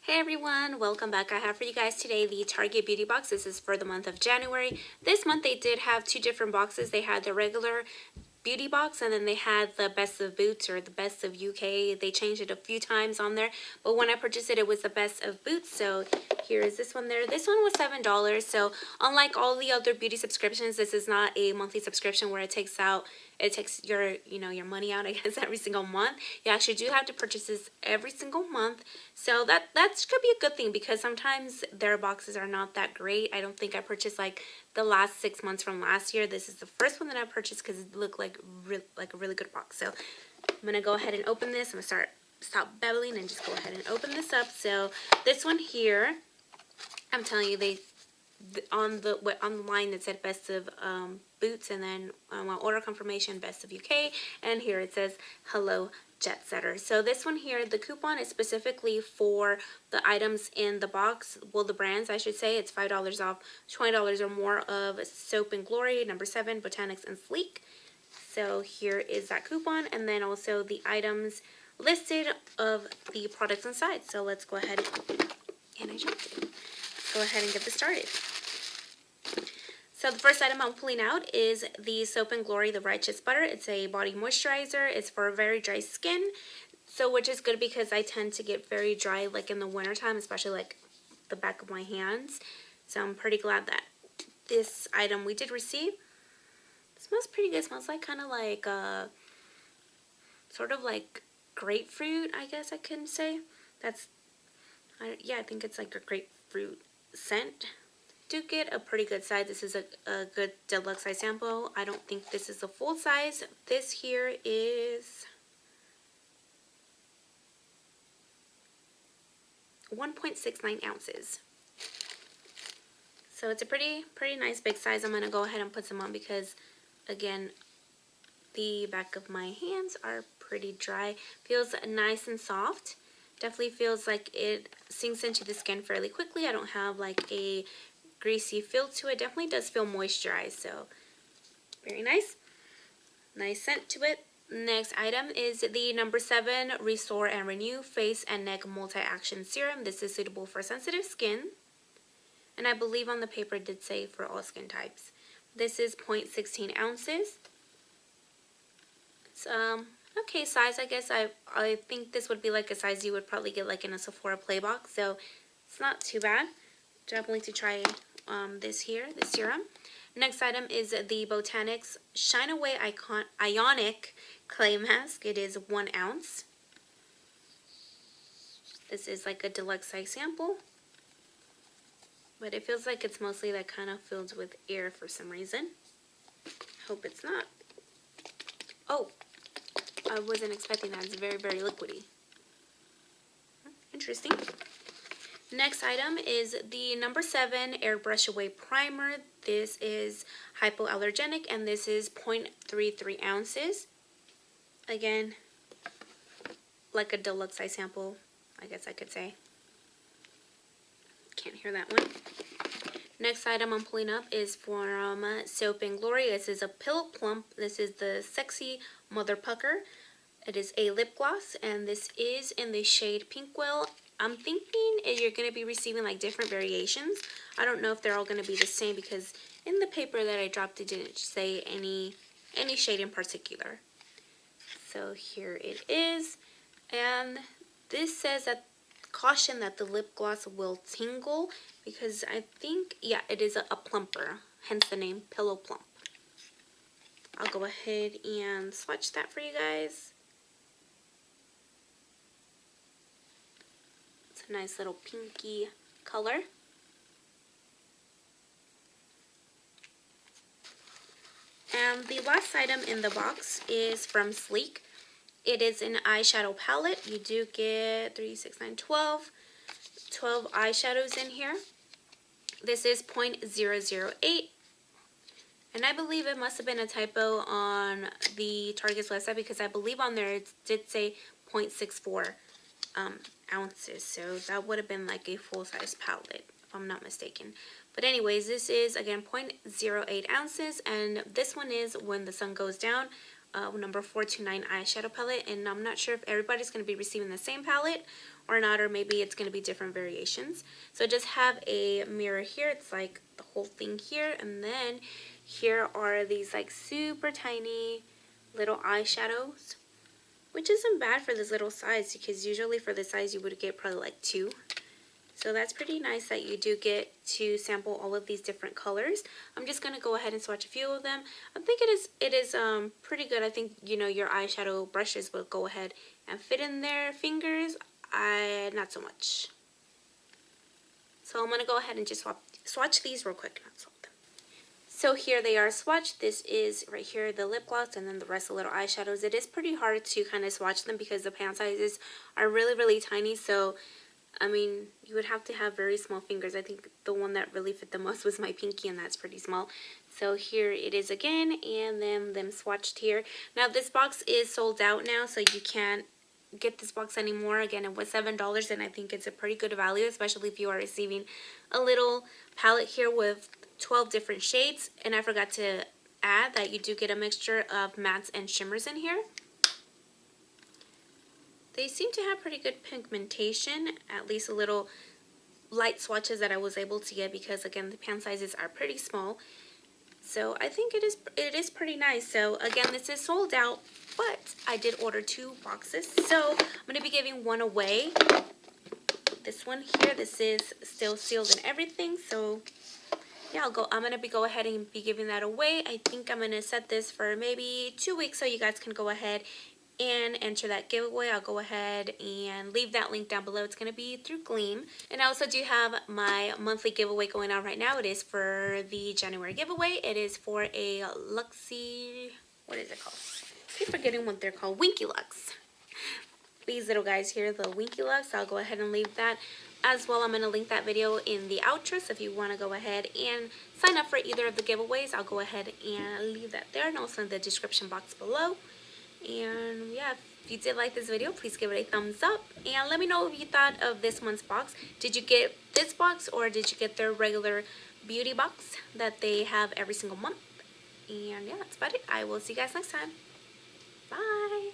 Hey everyone, welcome back. I have for you guys today the Target beauty box. This is for the month of January. This month they did have two different boxes. They had the regular beauty box and then they had the best of Boots or the best of UK. They changed it a few times on there, but when I purchased it, it was the best of Boots. So here is this one there. This one was $7. So unlike all the other beauty subscriptions, this is not a monthly subscription where it takes your your money out, I guess, every single month. You actually do have to purchase this every single month. So that could be a good thing because sometimes their boxes are not that great. I don't think I purchased like the last 6 months from last year. This is the first one that I purchased because it looked like a really good box. So I'm gonna go ahead and open this. I'm gonna stop babbling and just go ahead and open this up. So this one here, I'm telling you, on the line it said best of Boots, and then order confirmation best of UK, and here it says hello Jet Setter. So this one here, the coupon is specifically for the items in the box, well, the brands I should say. It's $5 off $20 or more of Soap and Glory, number 7, Botanics, and Sleek. So here is that coupon, and then also the items listed of the products inside. So let's go ahead and let's go ahead and get this started. So the first item I'm pulling out is the Soap and Glory, the Righteous Butter. It's a body moisturizer. It's for very dry skin, so which is good because I tend to get very dry like in the wintertime, especially like the back of my hands. So I'm pretty glad that this item we did receive. It smells pretty good. It smells like kind of like sort of like grapefruit, I guess I can say. Yeah, I think it's like a grapefruit scent. Do get a pretty good size. This is a good deluxe size sample. I don't think this is a full size. This here is 1.69 ounces. So it's a pretty nice big size. I'm gonna go ahead and put some on because, again, the back of my hands are pretty dry. Feels nice and soft. Definitely feels like it sinks into the skin fairly quickly. I don't have like a greasy feel to it. Definitely does feel moisturized, so very nice. Nice scent to it. Next item is the number 7 Restore and Renew Face and Neck Multi-Action Serum. This is suitable for sensitive skin, and I believe on the paper it did say for all skin types. This is 0.16 ounces. It's okay size, I guess. I think this would be like a size you would probably get like in a Sephora Play box, so it's not too bad. Definitely to try this serum. Next item is the Botanics Shine Away Ionic Clay Mask. It is 1 ounce. This is like a deluxe size sample, but it feels like it's mostly like kind of filled with air for some reason. Hope it's not. Oh, I wasn't expecting that. It's very liquidy. Interesting. Next item is the number 7 Airbrush Away Primer. This is hypoallergenic, and this is 0.33 ounces. Again, like a deluxe size sample, I guess I could say. Can't hear that one. Next item I'm pulling up is from Soap and Glory. This is a Pillow Plump. This is the Sexy Mother Pucker. It is a lip gloss, and this is in the shade Pink Well. I'm thinking you're going to be receiving like different variations. I don't know if they're all going to be the same because in the paper that I dropped it didn't say any shade in particular. So here it is, and this says that caution that the lip gloss will tingle because I think, yeah, it is a plumper, hence the name Pillow Plump. I'll go ahead and swatch that for you guys. Nice little pinky color. And the last item in the box is from Sleek. It is an eyeshadow palette. You do get 3, 6, 9, 12 eyeshadows in here. This is 0.008. And I believe it must have been a typo on the Target's website because I believe on there it did say 0.64 ounces, so that would have been like a full-size palette if I'm not mistaken. But anyways, this is again 0.08 ounces, and this one is When the Sun Goes Down, number 429 eyeshadow palette. And I'm not sure if everybody's going to be receiving the same palette or not, or maybe it's going to be different variations. So just have a mirror here. It's like the whole thing here, and then here are these like super tiny little eyeshadows, which isn't bad for this little size, because usually for this size you would get probably like 2. So that's pretty nice that you do get to sample all of these different colors. I'm just going to go ahead and swatch a few of them. I think it is pretty good. I think, you know, your eyeshadow brushes will go ahead and fit in their fingers. Not so much. So I'm going to go ahead and just swatch these real quick. Not swap them. So here they are swatched. This is right here the lip gloss, and then the rest of the little eyeshadows. It is pretty hard to kind of swatch them because the pan sizes are really, really tiny. So I mean, you would have to have very small fingers. I think the one that really fit the most was my pinky, and that's pretty small. So here it is again, and then them swatched here. Now this box is sold out now, so you can't get this box anymore. Again, it was $7, and I think it's a pretty good value, especially if you are receiving a little palette here with 12 different shades. And I forgot to add that you do get a mixture of mattes and shimmers in here. They seem to have pretty good pigmentation, at least a little light swatches that I was able to get, because again the pan sizes are pretty small. So I think it is pretty nice. So again, this is sold out, but I did order 2 boxes. So I'm going to be giving one away. This one here, this is still sealed and everything. So yeah, I'm going to go ahead and be giving that away. I think I'm going to set this for maybe 2 weeks so you guys can go ahead and enter that giveaway. I'll go ahead and leave that link down below. It's going to be through Gleam. And I also do have my monthly giveaway going on right now. It is for the January giveaway. It is for a Luxie, what is it called? I keep forgetting what they're called. Winky Lux. These little guys here, the Winky Lux. I'll go ahead and leave that as well. I'm going to link that video in the outro, so if you want to go ahead and sign up for either of the giveaways, I'll go ahead and leave that there, and also in the description box below. And yeah, if you did like this video, please give it a thumbs up, and let me know what you thought of this month's box. Did you get this box, or did you get their regular beauty box that they have every single month? And yeah, that's about it. I will see you guys next time. Bye.